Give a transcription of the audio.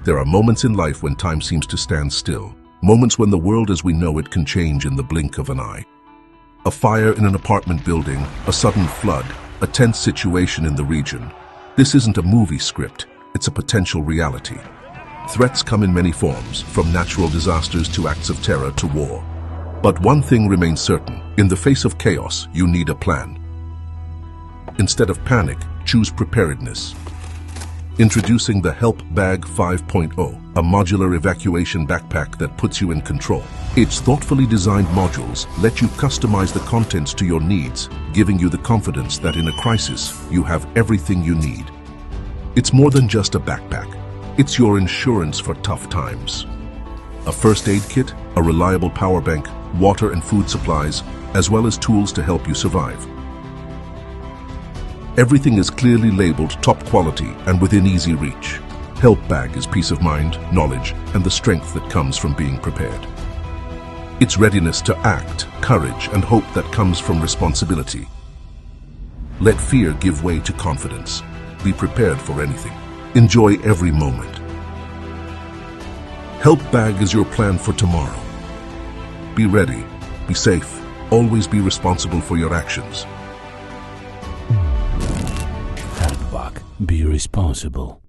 There are moments in life when time seems to stand still. Moments when the world as we know it can change in the blink of an eye. A fire in an apartment building, a sudden flood, a tense situation in the region. This isn't a movie script, it's a potential reality. Threats come in many forms, from natural disasters to acts of terror to war. But one thing remains certain: in the face of chaos, you need a plan. Instead of panic, choose preparedness. Introducing the helpbag 5.0, a modular evacuation backpack that puts you in control. Its thoughtfully designed modules let you customize the contents to your needs, giving you the confidence that in a crisis, you have everything you need. It's more than just a backpack. It's your insurance for tough times. A first aid kit, a reliable power bank, water and food supplies, as well as tools to help you survive. Everything is clearly labeled top quality and within easy reach. Helpbag is peace of mind, knowledge, and the strength that comes from being prepared. It's readiness to act, courage, and hope that comes from responsibility. Let fear give way to confidence. Be prepared for anything. Enjoy every moment. Helpbag is your plan for tomorrow. Be ready, be safe, always be responsible for your actions. Helpbag. Be responsible.